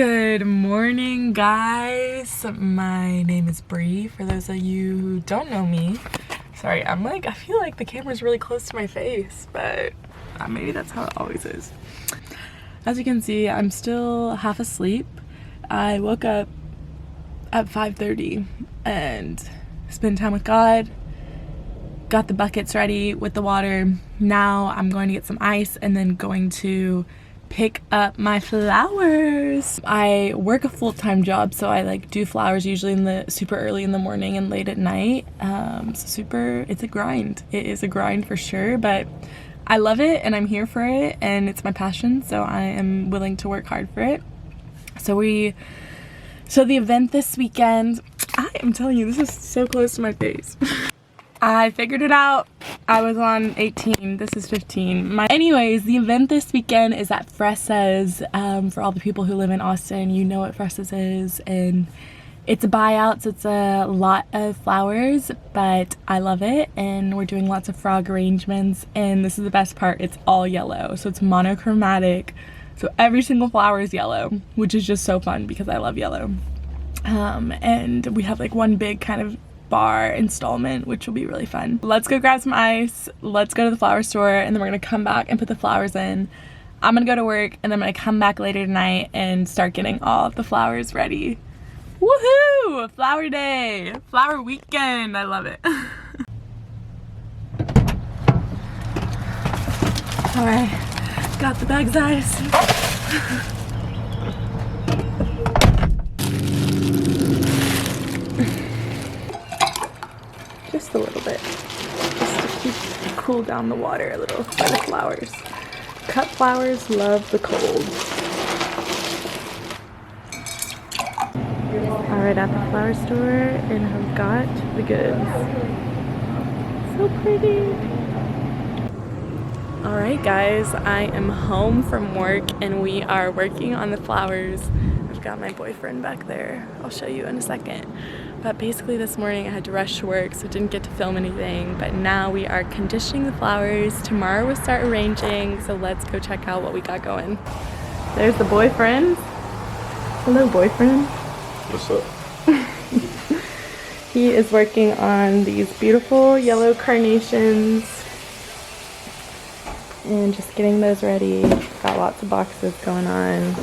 Good morning, guys. My name is Bree, for those of you who don't know me. Sorry, I feel like the camera's really close to my face, but maybe that's how it always is. As you can see, I'm still half asleep. I woke up at 5:30 and spent time with God, got the buckets ready with the water. Now I'm going to get some ice and then going to pick up my flowers. I work a full-time job, so I do flowers usually in the super early in the morning and late at night. It's a grind. It is a grind for sure, but I love it and I'm here for it and it's my passion, so I am willing to work hard for it. So the event this weekend, I am telling you, this is so close to my face. I figured it out. I was on 18, this is 15. Anyways, the event this weekend is at Fressa's. For all the people who live in Austin, you know what Fressa's is, and it's a buyout, so it's a lot of flowers, but I love it, and we're doing lots of frog arrangements, and this is the best part, it's all yellow, so it's monochromatic, so every single flower is yellow, which is just so fun because I love yellow. And we have one big kind of bar installment, which will be really fun. Let's go grab some ice, let's go to the flower store, and then we're gonna come back and put the flowers in. I'm gonna go to work and then I'm gonna come back later tonight and start getting all of the flowers ready. Woohoo! Flower day! Flower weekend! I love it. Alright, got the bag's ice. Just a little bit, just to cool down the water a little by the flowers. Cut flowers love the cold. Alright, at the flower store, and I've got the goods. So pretty. Alright guys, I am home from work and we are working on the flowers. I've got my boyfriend back there. I'll show you in a second. But basically this morning I had to rush to work, so didn't get to film anything. But now we are conditioning the flowers. Tomorrow we'll start arranging, so let's go check out what we got going. There's the boyfriend. Hello, boyfriend. What's up? He is working on these beautiful yellow carnations and just getting those ready. Got lots of boxes going on.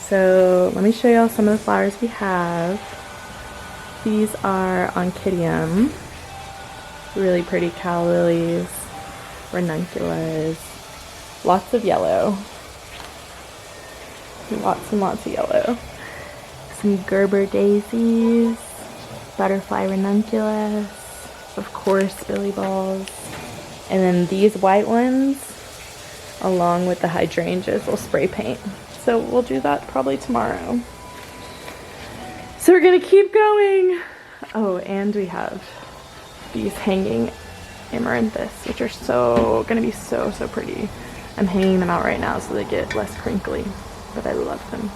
So let me show y'all some of the flowers we have. These are Oncidium, really pretty calla lilies, ranunculus, lots of yellow, lots and lots of yellow. Some Gerber daisies, butterfly ranunculus, of course billy balls, and then these white ones along with the hydrangeas will spray paint. So we'll do that probably tomorrow. So we're gonna keep going. Oh, and we have these hanging amaranthus, which are gonna be so pretty. I'm hanging them out right now so they get less crinkly, but I love them.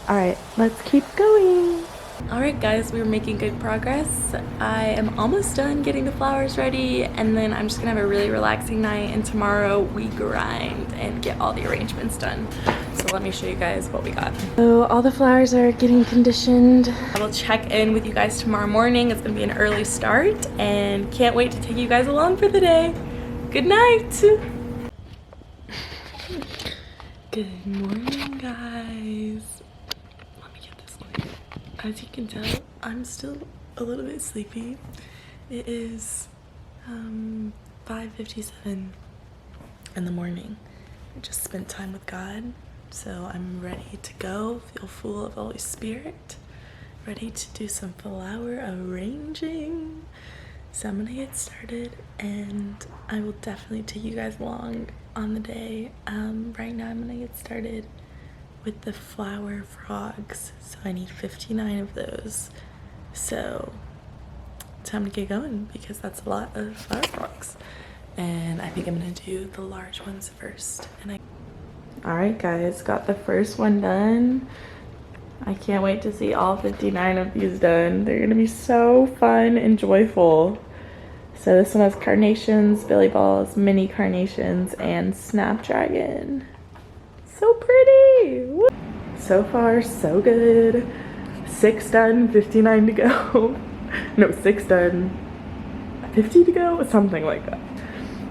All right, let's keep going. All right guys, we were making good progress. I am almost done getting the flowers ready, and then I'm just gonna have a really relaxing night, and tomorrow we grind and get all the arrangements done. So let me show you guys what we got. So all the flowers are getting conditioned. I will check in with you guys tomorrow morning. It's gonna be an early start and can't wait to take you guys along for the day. Good night. Good morning, guys. Let me get this light. As you can tell, I'm still a little bit sleepy. It is 5:57 in the morning. I just spent time with God. So I'm ready to go, feel full of the Holy Spirit, ready to do some flower arranging. So I'm gonna get started and I will definitely take you guys along on the day. Right now I'm gonna get started with the flower frogs. So I need 59 of those. So time to get going because that's a lot of flower frogs. And I think I'm gonna do the large ones first. Alright guys, got the first one done. I can't wait to see all 59 of these done. They're gonna be so fun and joyful. So this one has carnations, billy balls, mini carnations, and snapdragon. So pretty! Woo! So far, so good. 6 done, 59 to go. No, 6 done, 50 to go, something like that.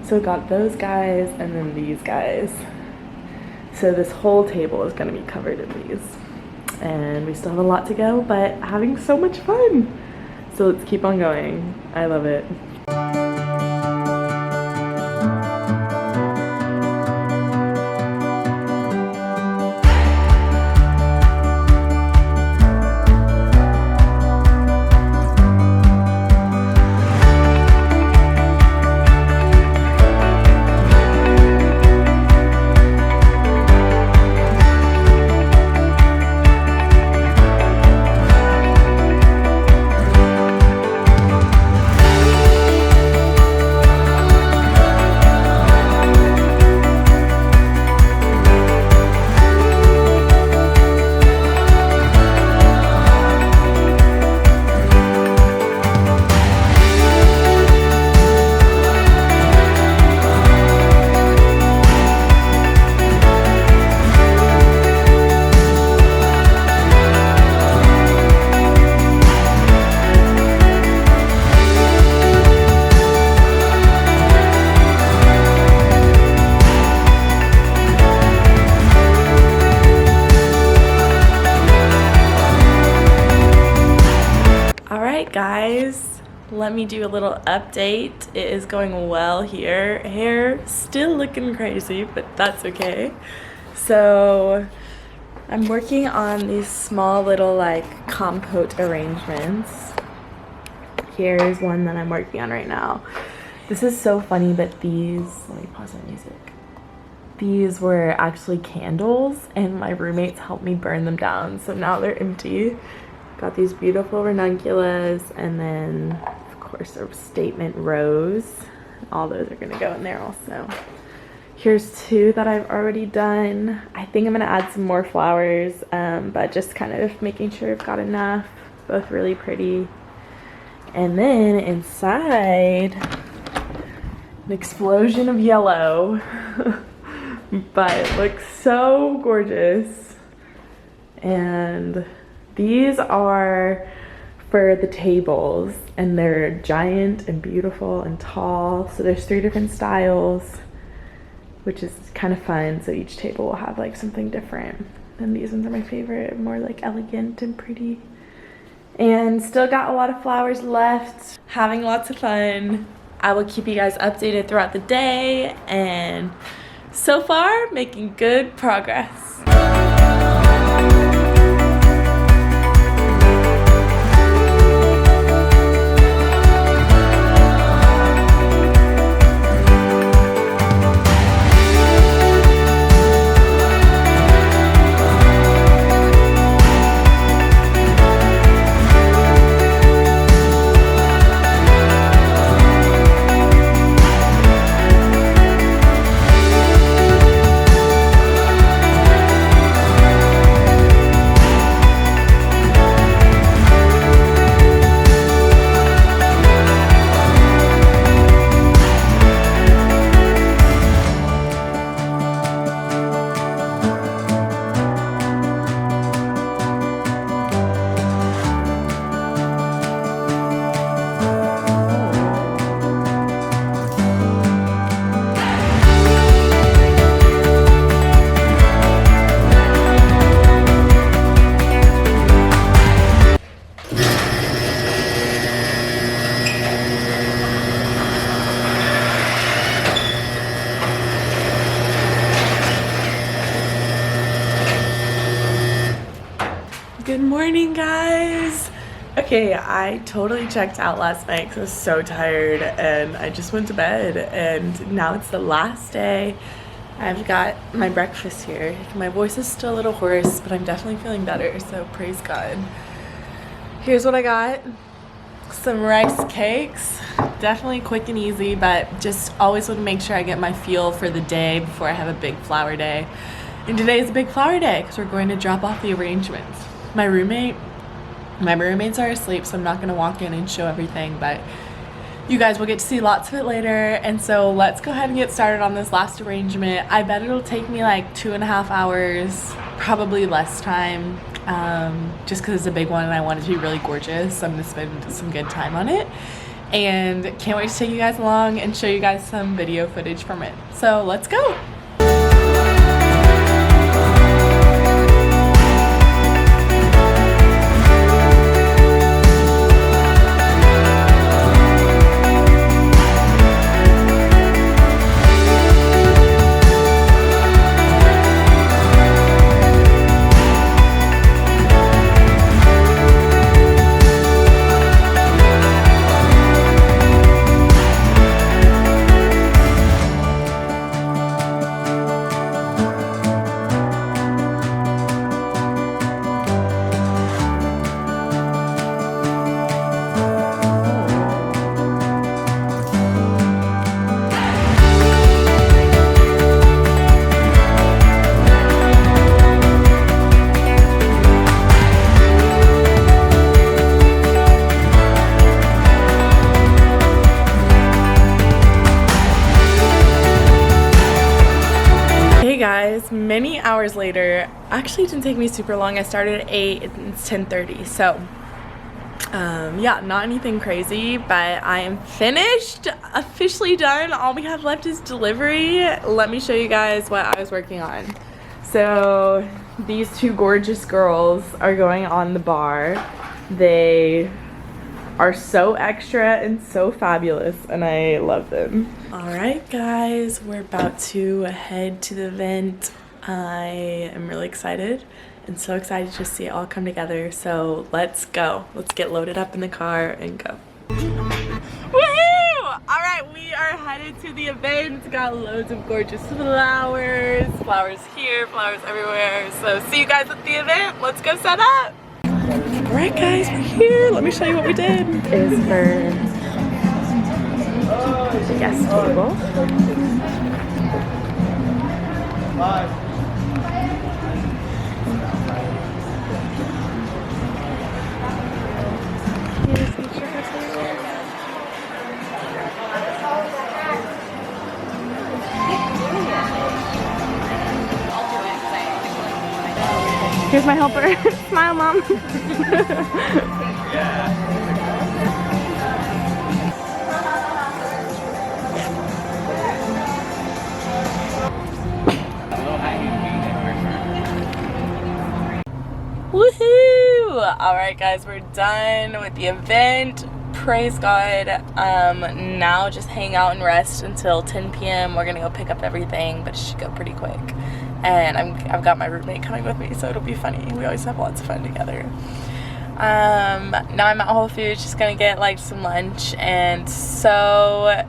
So got those guys and then these guys. So this whole table is gonna be covered in these. And we still have a lot to go, but having so much fun. So let's keep on going. I love it. Guys, let me do a little update. It is going well here. Hair still looking crazy, but that's okay. So I'm working on these small little like compote arrangements. Here's one that I'm working on right now. This is so funny, but these, let me pause my music. These were actually candles and my roommates helped me burn them down, so now they're empty. Got these beautiful ranunculus, and then of course a statement rose. All those are gonna go in there also. Here's 2 that I've already done. I think I'm gonna add some more flowers, but just kind of making sure I've got enough. Both really pretty. And then inside, an explosion of yellow. But it looks so gorgeous. And these are for the tables, and they're giant and beautiful and tall. So there's 3 different styles, which is kind of fun. So each table will have like something different. And these ones are my favorite, more like elegant and pretty. And still got a lot of flowers left, having lots of fun. I will keep you guys updated throughout the day, and so far making good progress. Good morning, guys. Okay, I totally checked out last night because I was so tired and I just went to bed, and now it's the last day. I've got my breakfast here. My voice is still a little hoarse, but I'm definitely feeling better, so praise God. Here's what I got. Some rice cakes. Definitely quick and easy, but just always want to make sure I get my fuel for the day before I have a big flower day. And today is a big flower day because we're going to drop off the arrangements. My roommates are asleep, so I'm not going to walk in and show everything, but you guys will get to see lots of it later. And so let's go ahead and get started on this last arrangement. I bet it'll take me like 2.5 hours, probably less time, just because it's a big one and I want it to be really gorgeous. So I'm gonna spend some good time on it, and can't wait to take you guys along and show you guys some video footage from it. So let's go. Guys, many hours later. Actually, it didn't take me super long. I started at 8, it's 10:30, so yeah, not anything crazy, but I am finished, officially done. All we have left is delivery. Let me show you guys what I was working on. So these two gorgeous girls are going on the bar. They are so extra and so fabulous, and I love them. Alright guys, we're about to head to the event. I am really excited and so excited to see it all come together. So let's go. Let's get loaded up in the car and go. Woohoo! Alright, we are headed to the event. Got loads of gorgeous flowers. Flowers here, flowers everywhere. So see you guys at the event. Let's go set up. Alright guys, we're here. Let me show you what we did. Is for the guest table. Here's my helper. Smile, Mom. Woohoo! Alright guys, we're done with the event. Praise God. Now just hang out and rest until 10 p.m. We're gonna go pick up everything, but it should go pretty quick. And I've got my roommate coming with me, so it'll be funny. We always have lots of fun together. Now I'm at Whole Foods, just gonna get like some lunch, and so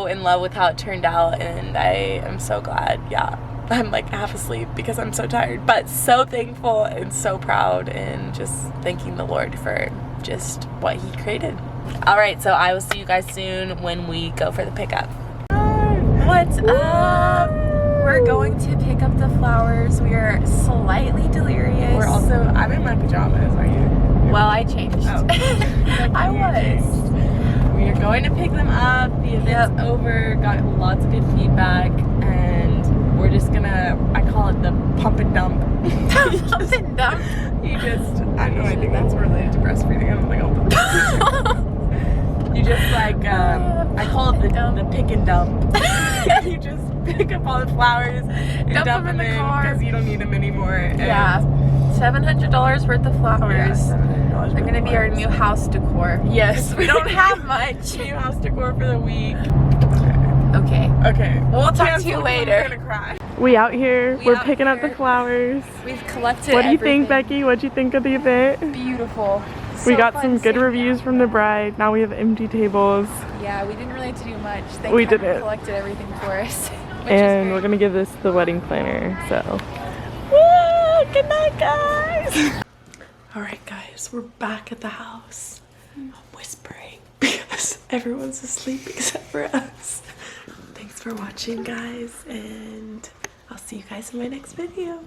in love with how it turned out, and I am so glad. Yeah, I'm like half asleep because I'm so tired, but so thankful and so proud, and just thanking the Lord for just what He created. All right, so I will see you guys soon when we go for the pickup. What's up? We're going to pick up the flowers. We are slightly delirious. We're also, I'm in my pajamas, are you? Well, I changed. Oh. I was. We are going to pick them up. The event's over. Got lots of good feedback. And we're just gonna, I call it the pump and dump. Pump and dump? You just, I don't know, I think that's related to breastfeeding. I don't think I'll put that. You just like, I call it the pick and dump. You just pick up all the flowers and dump them in the car because you don't need them anymore. And yeah, $700 worth of flowers. Yeah, they're gonna be our new house decor. Yes, we don't have much. New house decor for the week. Okay. Okay. We'll talk to you later. I'm gonna cry. We out here. We're picking up the flowers. We've collected. What do you think, Becky? What'd you think of the event? Beautiful. We got some good reviews from the bride. Now we have empty tables. Yeah, we didn't really have to do much. They collected everything for us. And we're gonna give this the wedding planner, so. Woo! Good night, guys! Alright guys, we're back at the house. I'm whispering because everyone's asleep except for us. Thanks for watching, guys, and I'll see you guys in my next video.